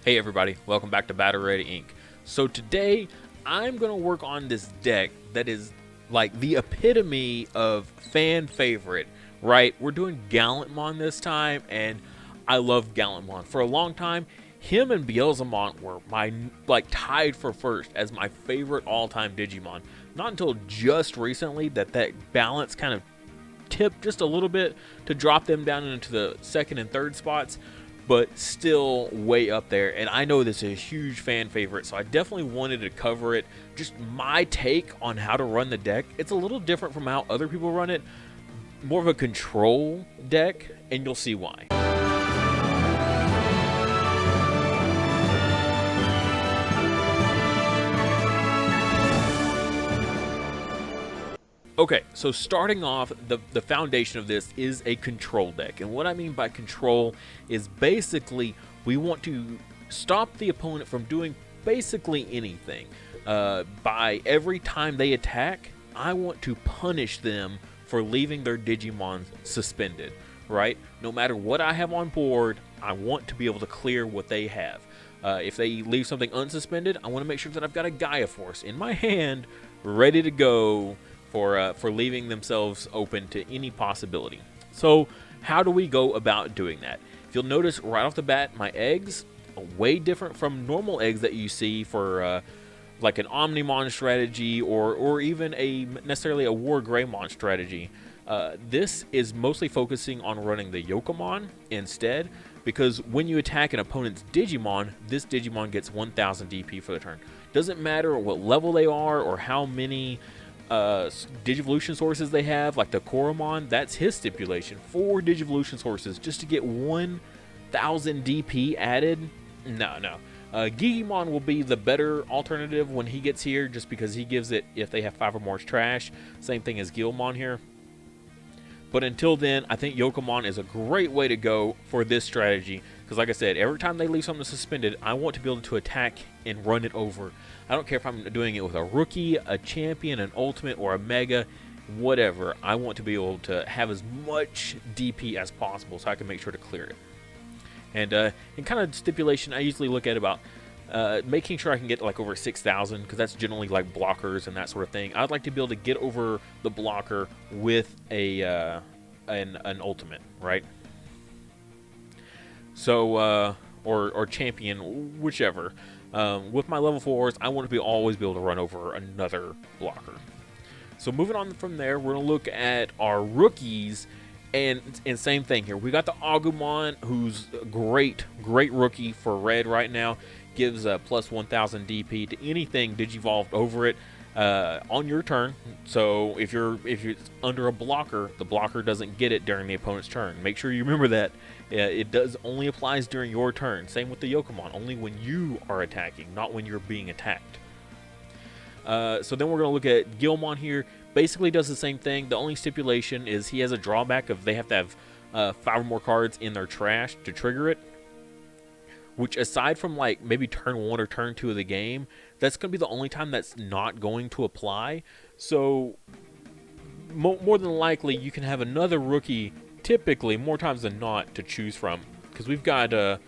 Hey everybody, welcome back to Battle Ready Inc. So today I'm going to work on this deck that is like the epitome of fan favorite, right? We're doing Gallantmon this time, and I love Gallantmon. For a long time, him and Beelzemon were my tied for first as my favorite all-time Digimon. Not until just recently that balance kind of tipped just a little bit to drop them down into the second and third spots, but still way up there. And I know this is a huge fan favorite, so I definitely wanted to cover it. Just my take on how to run the deck. It's a little different from how other people run it. More of a control deck, and you'll see why. Okay, so starting off, the foundation of this is a control deck. And what I mean by control is basically we want to stop the opponent from doing basically anything. By every time they attack, I want to punish them for leaving their Digimon suspended, right? No matter what I have on board, I want to be able to clear what they have. If they leave something unsuspended, I want to make sure that I've got a Gaia Force in my hand ready to go for leaving themselves open to any possibility. So how do we go about doing that? If you'll notice right off the bat, my eggs are way different from normal eggs that you see for like an Omnimon strategy or even necessarily a War Greymon strategy. This is mostly focusing on running the Yokomon instead, because when you attack an opponent's Digimon, this Digimon gets 1000 DP for the turn. Doesn't matter what level they are or how many Digivolution sources they have, like the Koromon, that's his stipulation. 4 Digivolution sources just to get 1000 DP added. No. Gigimon will be the better alternative when he gets here, just because he gives it if they have 5 or more trash. Same thing as Gilmon here. But until then, I think Yokomon is a great way to go for this strategy. Because like I said, every time they leave something suspended, I want to be able to attack and run it over. I don't care if I'm doing it with a rookie, a champion, an ultimate, or a mega, whatever. I want to be able to have as much DP as possible so I can make sure to clear it. And in kind of stipulation, I usually look at about making sure I can get like over 6,000, because that's generally like blockers and that sort of thing. I'd like to be able to get over the blocker with an ultimate, right? So or champion, whichever. With my level 4s, I want to always be able to run over another blocker. So moving on from there, we're gonna look at our rookies. And same thing here. We got the Agumon, who's a great rookie for red right now. Gives plus 1000 DP to anything Digivolved over it on your turn. So if you're under a blocker, the blocker doesn't get it during the opponent's turn. Make sure you remember that. It does only applies during your turn. Same with the Yokomon, only when you are attacking, not when you're being attacked. So then we're going to look at Gilmon here. Basically does the same thing. The only stipulation is he has a drawback of they have to have 5 or more cards in their trash to trigger it. Which, aside from like maybe turn 1 or turn 2 of the game, that's going to be the only time that's not going to apply. So more than likely, you can have another rookie, typically more times than not, to choose from. Because we've got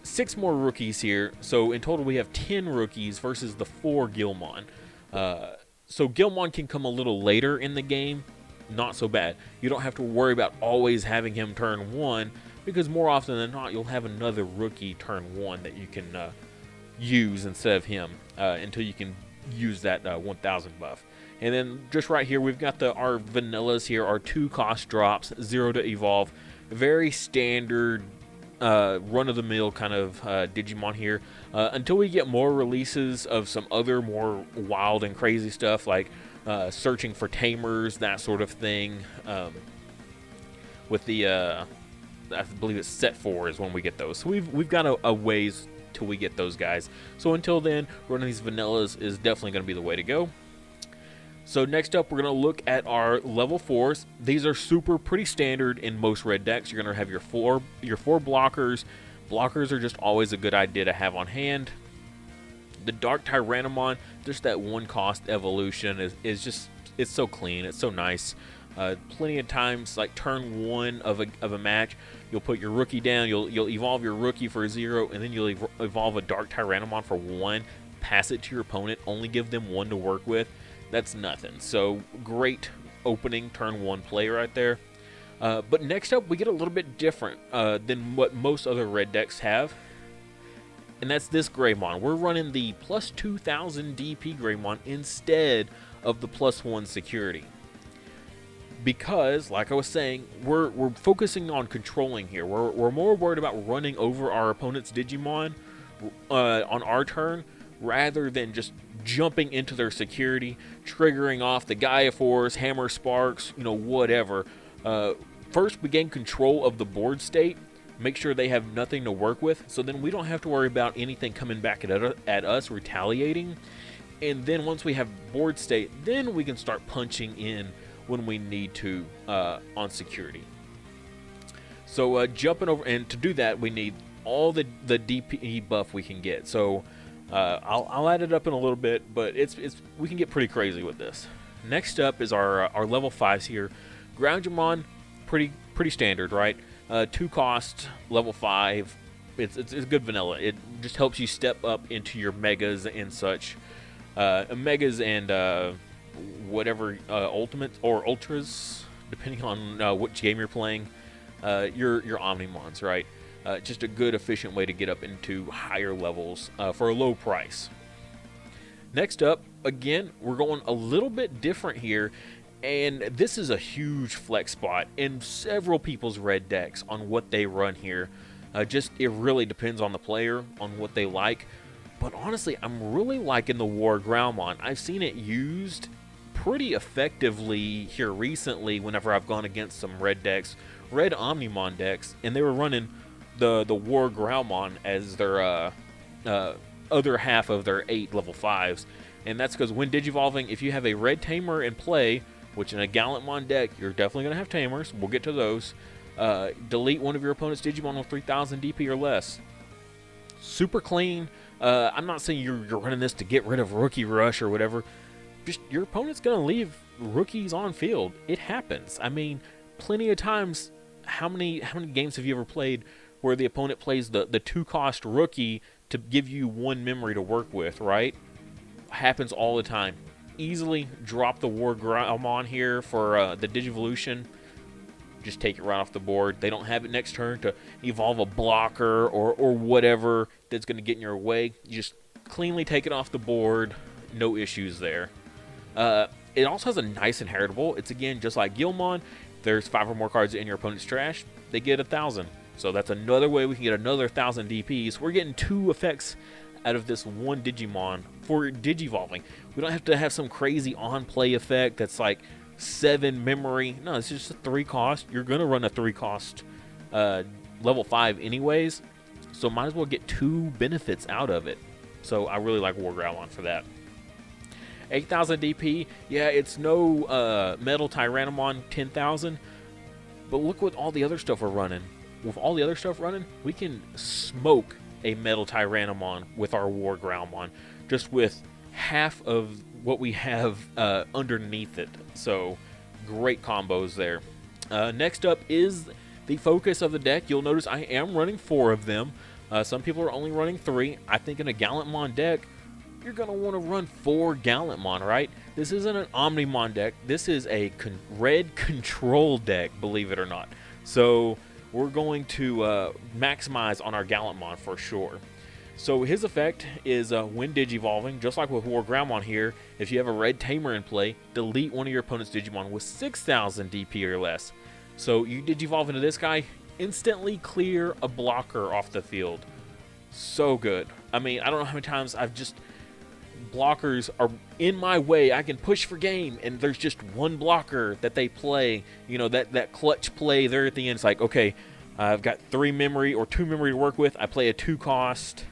6 more rookies here. So in total, we have 10 rookies versus the 4 Gilmon. So Gilmon can come a little later in the game. Not so bad. You don't have to worry about always having him turn 1, because more often than not, you'll have another rookie turn 1 that you can use instead of him until you can use that 1000 buff. And then just right here, we've got our vanillas here, our 2 cost drops, 0 to evolve. Very standard run-of-the-mill kind of Digimon here, until we get more releases of some other more wild and crazy stuff, like searching for tamers, that sort of thing. With the I believe it's set 4 is when we get those. So we've got a ways till we get those guys. So until then, running these vanillas is definitely going to be the way to go. So next up, we're going to look at our level 4s. These are pretty standard in most red decks. You're going to have your four blockers. Blockers are just always a good idea to have on hand. The Dark Tyrannomon, just that 1 cost evolution is it's so clean, it's so nice. Plenty of times, like turn 1 of a match, you'll put your rookie down, you'll evolve your rookie for 0, and then you'll evolve a Dark Tyrannomon for 1, pass it to your opponent, only give them 1 to work with. That's nothing. So great opening turn 1 play right there. But next up, we get a little bit different than what most other red decks have, and that's this Greymon. We're running the plus 2000 DP Greymon instead of the plus 1 security. Because, like I was saying, we're focusing on controlling here. We're more worried about running over our opponent's Digimon on our turn, rather than just jumping into their security, triggering off the Gaia Force, Hammer Sparks, whatever. First, we gain control of the board state, make sure they have nothing to work with, so then we don't have to worry about anything coming back at us, retaliating. And then once we have board state, then we can start punching in when we need to on security. So jumping over, and to do that, we need all the DP buff we can get. So I'll add it up in a little bit, but we can get pretty crazy with this. Next up is our level 5s here. Gallantmon, pretty standard, right? 2 cost, level 5. It's good vanilla. It just helps you step up into your megas and such. Megas and whatever ultimates or ultras, depending on which game you're playing. Your Omnimons, right? Just a good, efficient way to get up into higher levels for a low price. Next up, again, we're going a little bit different here, and this is a huge flex spot in several people's red decks on what they run here. It really depends on the player, on what they like. But honestly, I'm really liking the War Gallantmon. I've seen it used pretty effectively here recently whenever I've gone against some red decks, red Omnimon decks, and they were running the War Gallantmon as their other half of their 8 level 5s. And that's because when Digivolving, if you have a red Tamer in play, which in a Gallantmon deck, you're definitely going to have Tamers, we'll get to those, delete one of your opponent's Digimon with 3000 DP or less. Super clean. I'm not saying you're running this to get rid of Rookie Rush or whatever. Just your opponent's going to leave rookies on field. It happens. I mean, plenty of times, how many games have you ever played where the opponent plays the 2-cost rookie to give you 1 memory to work with, right? Happens all the time. Easily drop the War Gallantmon here for the Digivolution. Just take it right off the board. They don't have it next turn to evolve a blocker or whatever that's going to get in your way. You just cleanly take it off the board. No issues there. It also has a nice inheritable. It's, again, just like Gilmon. There's 5 or more cards in your opponent's trash. They get 1,000. So that's another way we can get another 1,000 DPs. We're getting 2 effects out of this 1 Digimon for Digivolving. We don't have to have some crazy on-play effect that's like 7 memory. No, it's just a 3 cost. You're going to run a 3 cost level 5 anyways. So might as well get 2 benefits out of it. So I really like War Gallantmon for that. 8,000 DP. Yeah, it's no Metal Tyrannomon 10,000. But look what all the other stuff we're running. With all the other stuff running, we can smoke a Metal Tyrannomon with our War Gallantmon, just with half of what we have underneath it. So great combos there. Next up is the focus of the deck. You'll notice I am running 4 of them. Some people are only running 3. I think in a Gallantmon deck, you're going to want to run 4 Gallantmon, right? This isn't an Omnimon deck. This is a red control deck, believe it or not. So we're going to maximize on our Gallantmon for sure. So his effect is when Digivolving, just like with War Gallantmon here, if you have a red Tamer in play, delete one of your opponent's Digimon with 6,000 DP or less. So you Digivolve into this guy, instantly clear a blocker off the field. So good. I mean, I don't know how many times blockers are in my way. I can push for game, and there's just one blocker that they play. You know, that clutch play there at the end. It's like, okay, I've got 3 memory or 2 memory to work with. I play a 2-cost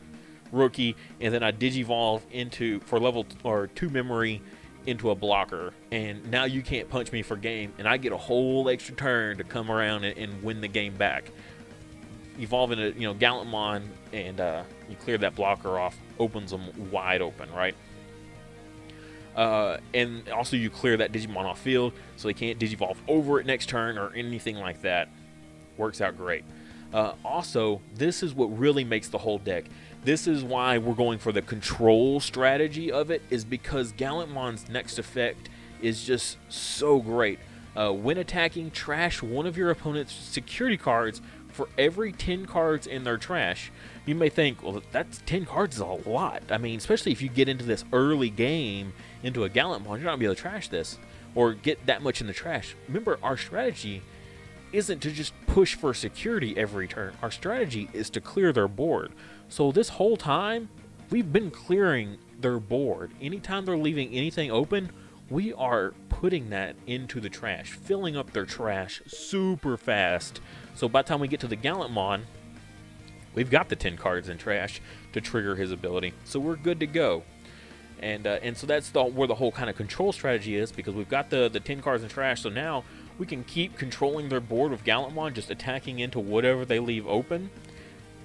rookie, and then I Digivolve into for level or 2 memory into a blocker, and now you can't punch me for game, and I get a whole extra turn to come around and win the game back. Evolve into, Gallantmon, and you clear that blocker off, opens them wide open, right? And also you clear that Digimon off field so they can't Digivolve over it next turn or anything like that. Works out great. Also, this is what really makes the whole deck. This is why we're going for the control strategy of it, is because Gallantmon's next effect is just so great. When attacking, trash one of your opponent's security cards for every 10 cards in their trash. You may think, well, that's 10 cards is a lot. I mean, especially if you get into this early game into a Gallantmon, you're not going to be able to trash this or get that much in the trash. Remember, our strategy isn't to just push for security every turn. Our strategy is to clear their board. So this whole time, we've been clearing their board. Anytime they're leaving anything open, we are putting that into the trash, filling up their trash super fast. So by the time we get to the Gallantmon, we've got the 10 cards in trash to trigger his ability. So we're good to go. And so that's where the whole kind of control strategy is, because we've got the 10 cards in trash. So now we can keep controlling their board with Gallantmon, just attacking into whatever they leave open.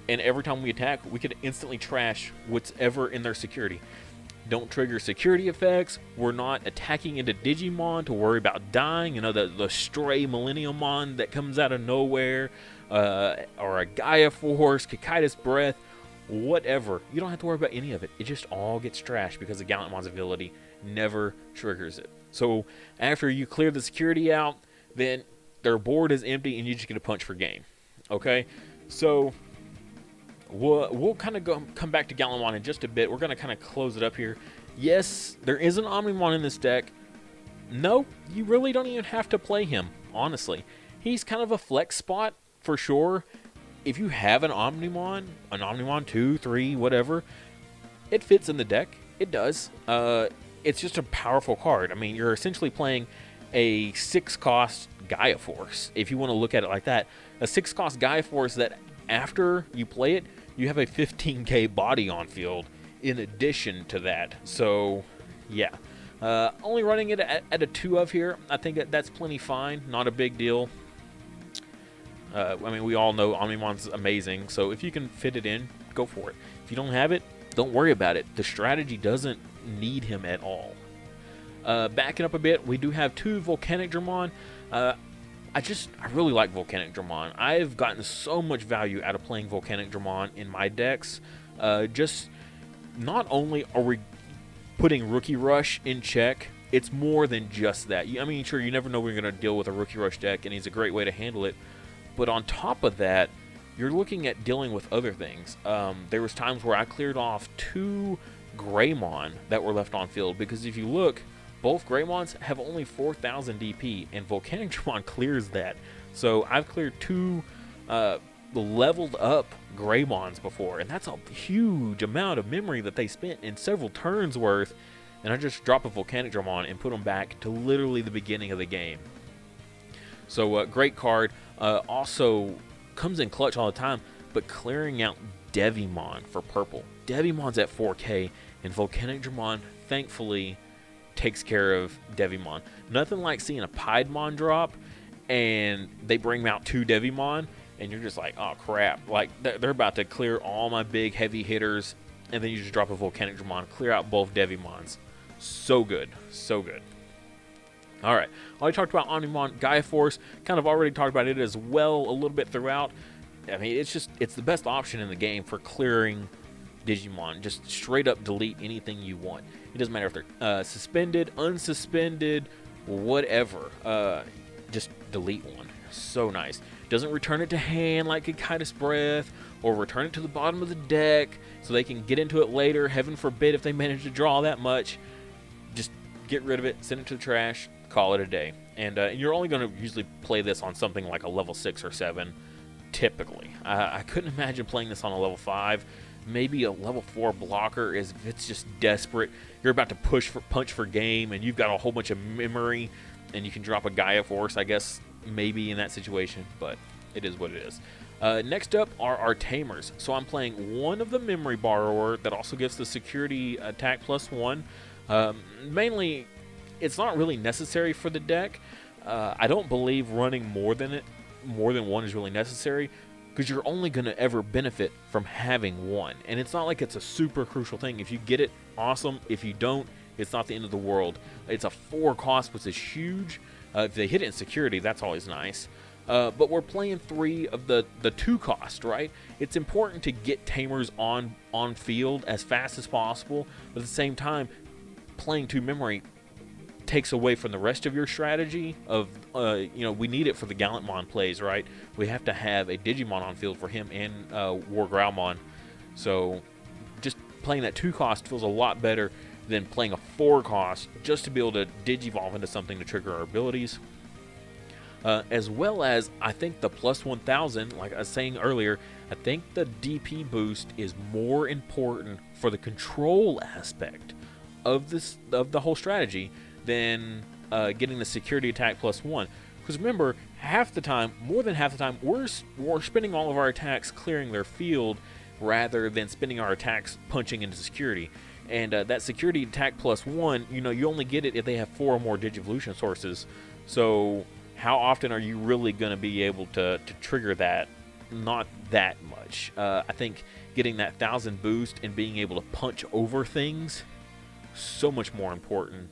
And every time we attack, we could instantly trash whatever in their security. Don't trigger security effects. We're not attacking into Digimon to worry about dying. You know, the stray Millenniummon that comes out of nowhere, or a Gaia Force, Kakaitis Breath, whatever. You don't have to worry about any of it. It just all gets trashed because the Gallantmon's ability never triggers it. So after you clear the security out, then their board is empty and you just get a punch for game. Okay? So we'll kind of come back to Gallantmon in just a bit. We're going to kind of close it up here. Yes, there is an Omnimon in this deck. No, you really don't even have to play him, honestly. He's kind of a flex spot for sure. If you have an Omnimon 2, 3, whatever, it fits in the deck. It does. It's just a powerful card. I mean, you're essentially playing a 6-cost Gaia Force, if you want to look at it like that. A 6-cost Gaia Force that after you play it, you have a 15k body on field in addition to that. So, yeah. Only running it at a 2 of here, I think that's plenty fine. Not a big deal. I mean, we all know Omnimon's amazing, so if you can fit it in, go for it. If you don't have it, don't worry about it. The strategy doesn't need him at all. Backing up a bit, we do have 2 Volcanic Dramon. I really like Volcanic Dramon. I've gotten so much value out of playing Volcanic Dramon in my decks. Just not only are we putting Rookie Rush in check, it's more than just that. I mean, sure, you never know when you're going to deal with a Rookie Rush deck, and he's a great way to handle it. But on top of that, you're looking at dealing with other things. There was times where I cleared off 2 Greymon that were left on field, because if you look, both Greymons have only 4,000 DP, and Volcanic Dramon clears that. So I've cleared 2 leveled up Greymons before, and that's a huge amount of memory that they spent in several turns worth, and I just drop a Volcanic Dramon and put them back to literally the beginning of the game. So great card. Also comes in clutch all the time, but clearing out Devimon for purple. Devimon's at 4k, and Volcanic Dramon, thankfully, takes care of Devimon. Nothing like seeing a Piedmon drop, and they bring out 2 Devimon, and you're just like, oh crap. Like, they're about to clear all my big heavy hitters, and then you just drop a Volcanic Dramon, clear out both Devimons. So good. So good. Alright, already talked about Omnimon, Gaia Force, kind of already talked about it as well a little bit throughout. I mean, it's the best option in the game for clearing Digimon. Just straight up delete anything you want. It doesn't matter if they're suspended, unsuspended, whatever. Just delete one. So nice. Doesn't return it to hand like Kakaitis Breath, or return it to the bottom of the deck so they can get into it later. Heaven forbid if they manage to draw that much. Just get rid of it, send it to the trash, call it a day. And you're only going to usually play this on something like a level 6 or 7, typically. I couldn't imagine playing this on a level 5. Maybe a level 4 blocker is if it's just desperate. You're about to punch for game, and you've got a whole bunch of memory, and you can drop a Gaia Force, I guess, maybe in that situation, but it is what it is. Next up are our Tamers. So I'm playing one of the Memory Borrower that also gives the security attack +1. Mainly, it's not really necessary for the deck. I don't believe running more than one is really necessary, because you're only going to ever benefit from having one. And it's not like it's a super crucial thing. If you get it, awesome. If you don't, it's not the end of the world. It's a 4 cost, which is huge. If they hit it in security, that's always nice. But we're playing 3 of the 2 cost, right? It's important to get Tamers on field as fast as possible, but at the same time, playing 2 memory takes away from the rest of your strategy of, we need it for the Gallantmon plays, right? We have to have a Digimon on field for him and War Growlmon. So just playing that 2 cost feels a lot better than playing a 4 cost just to be able to Digivolve into something to trigger our abilities. As well as, I think the plus 1000, like I was saying earlier, I think the DP boost is more important for the control aspect of the whole strategy than getting the security attack plus 1. Because remember, more than half the time, we're spending all of our attacks clearing their field rather than spending our attacks punching into security. And that security attack plus 1, you only get it if they have 4 or more Digivolution sources. So how often are you really going to be able to trigger that? Not that much. I think getting that 1000 boost and being able to punch over things, so much more important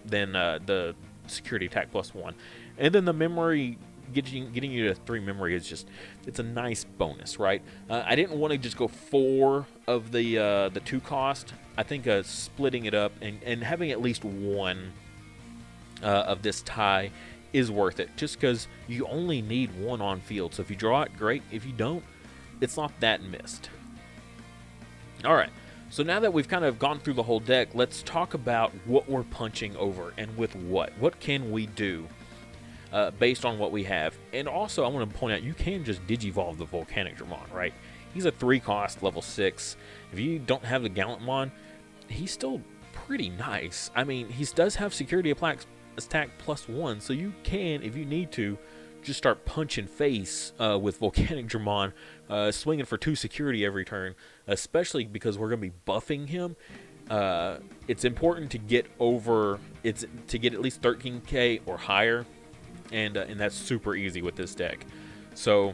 than the security attack plus 1. And then the memory, getting you to 3 memory is just, it's a nice bonus, right? I didn't want to just go 4 of the 2 cost. I think splitting it up and having at least 1 of this tie is worth it, just because you only need 1 on field. So if you draw it, great. If you don't, it's not that missed. Alright, so now that we've kind of gone through the whole deck, let's talk about what we're punching over and with what. What can we do based on what we have? And also, I want to point out, you can just Digivolve the Volcanic Dramon, right? He's a 3 cost, level 6. If you don't have the Gallantmon, he's still pretty nice. I mean, he does have security attack plus 1, so you can, if you need to, just start punching face with Volcanic Dramon, swinging for 2 security every turn, especially because we're going to be buffing him. It's important to get at least 13k or higher, and that's super easy with this deck. So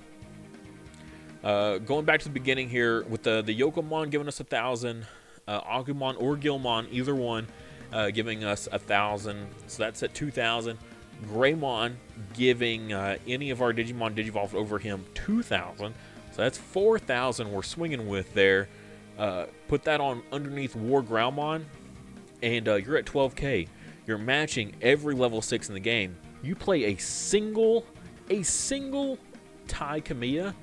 going back to the beginning here with the Yokomon giving us 1000, Agumon or Gilmon, either one, giving us 1000, so that's at 2000. Greymon giving any of our Digimon Digivolved over him 2000, so that's 4000 we're swinging with there. Put that on underneath War Growlmon, and you're at 12k. You're matching every level 6 in the game. You play a single Tai Kamiya,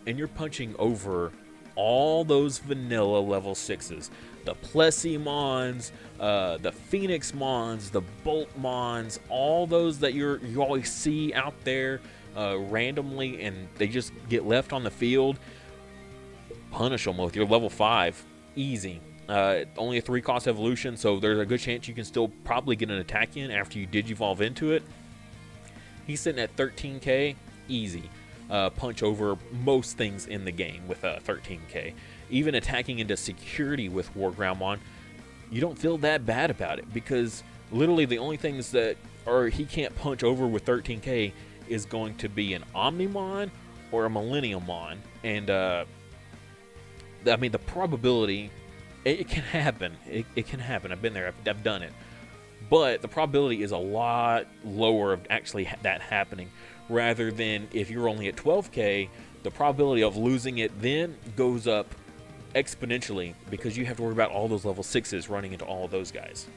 and you're punching over all those vanilla level 6s. The Plessimons, the Phoenixmons, the Boltmons, all those that you always see out there randomly, and they just get left on the field. Punish them with your level 5. Easy. Only a 3 cost evolution, so there's a good chance you can still probably get an attack in after you Digivolve into it. He's sitting at 13k. Easy. Punch over most things in the game with 13k. Even attacking into security with War Growlmon, you don't feel that bad about it, because literally the only things that he can't punch over with 13k is going to be an Omnimon or a Millenniummon. And I mean, the probability, it can happen. It can happen. I've been there. I've done it. But the probability is a lot lower of actually that happening, rather than if you're only at 12k, the probability of losing it then goes up exponentially, because you have to worry about all those level 6s running into all of those guys.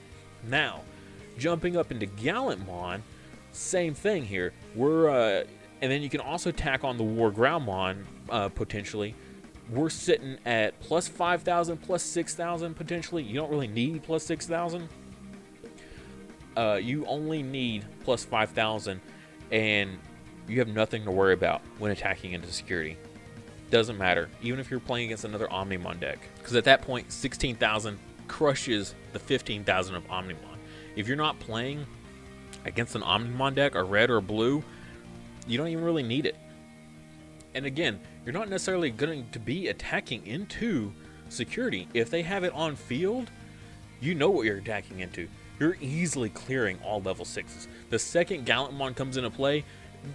Now, jumping up into Gallantmon, same thing here. And then you can also tack on the War Growlmon potentially. We're sitting at plus 5,000, plus 6,000 potentially. You don't really need plus 6,000. You only need plus 5,000, and you have nothing to worry about when attacking into security. Doesn't matter, even if you're playing against another Omnimon deck, because at that point 16,000 crushes the 15,000 of Omnimon. If you're not playing against an Omnimon deck, or red or blue, you don't even really need it. And again, you're not necessarily going to be attacking into security. If they have it on field, you know what you're attacking into. You're easily clearing all level 6s. The second Gallantmon comes into play,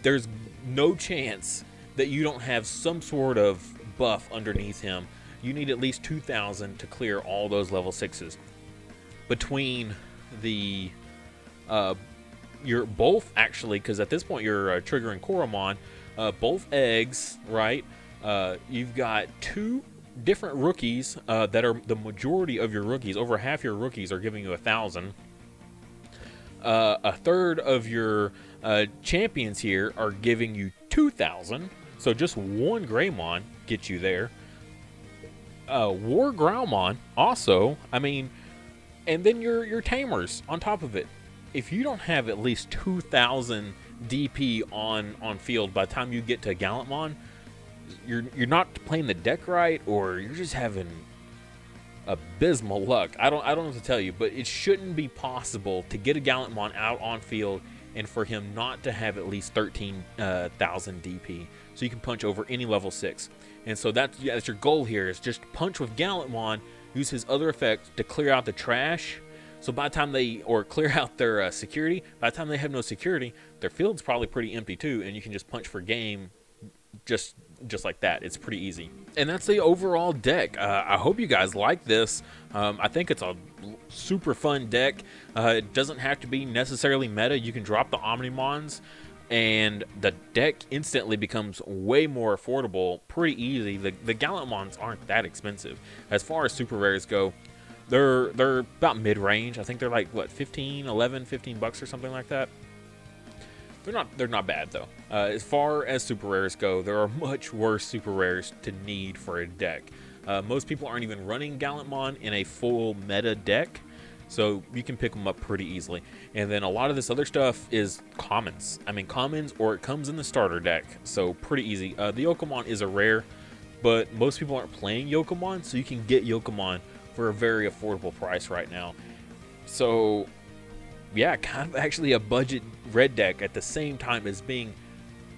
there's no chance that you don't have some sort of buff underneath him. You need at least 2,000 to clear all those level 6s. between the your both actually, because at this point you're triggering Koromon, both eggs, right? You've got 2 different rookies that are the majority of your rookies. Over half your rookies are giving you 1,000. A third of your champions here are giving you 2,000. So just 1 Greymon gets you there. War Growlmon also, I mean, and then your tamers on top of it. If you don't have at least 2,000 DP on field by the time you get to Gallantmon, you're not playing the deck right, or you're just having abysmal luck. I don't know what to tell you, but it shouldn't be possible to get a Gallantmon out on field and for him not to have at least 13,000 DP, so you can punch over any level 6. And so that's your goal here, is just punch with Gallantmon, use his other effect to clear out the trash. So by the time or clear out their security, by the time they have no security, their field's probably pretty empty too, and you can just punch for game just like that. It's pretty easy. And that's the overall deck. I hope you guys like this. I think it's a super fun deck. It doesn't have to be necessarily meta. You can drop the Omnimons, and the deck instantly becomes way more affordable, pretty easy. The Gallantmons aren't that expensive. As far as super rares go, they're about mid-range. I think they're like, what, 15 bucks or something like that. They're not bad though. As far as super rares go, there are much worse super rares to need for a deck. Most people aren't even running Gallantmon in a full meta deck, so you can pick them up pretty easily. And then a lot of this other stuff is commons. I mean, commons, or it comes in the starter deck, so pretty easy. The Yokomon is a rare, but most people aren't playing Yokomon, so you can get Yokomon for a very affordable price right now. So yeah, kind of actually a budget red deck at the same time as being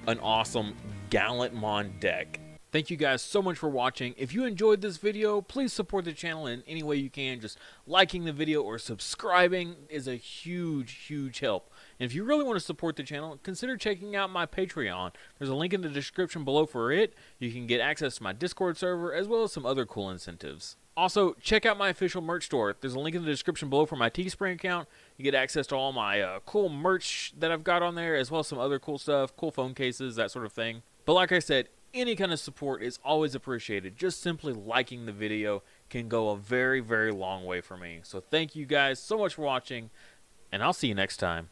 an awesome Gallantmon deck. Thank you guys so much for watching. If you enjoyed this video, please support the channel in any way you can. Just liking the video or subscribing is a huge help. And if you really want to support the channel, consider checking out my Patreon. There's a link in the description below for it. You can get access to my Discord server as well as some other cool incentives. Also, check out my official merch store. There's a link in the description below for my Teespring account. You get access to all my cool merch that I've got on there, as well as some other cool stuff, cool phone cases, that sort of thing. But like I said, any kind of support is always appreciated. Just simply liking the video can go a very long way for me. So thank you guys so much for watching, and I'll see you next time.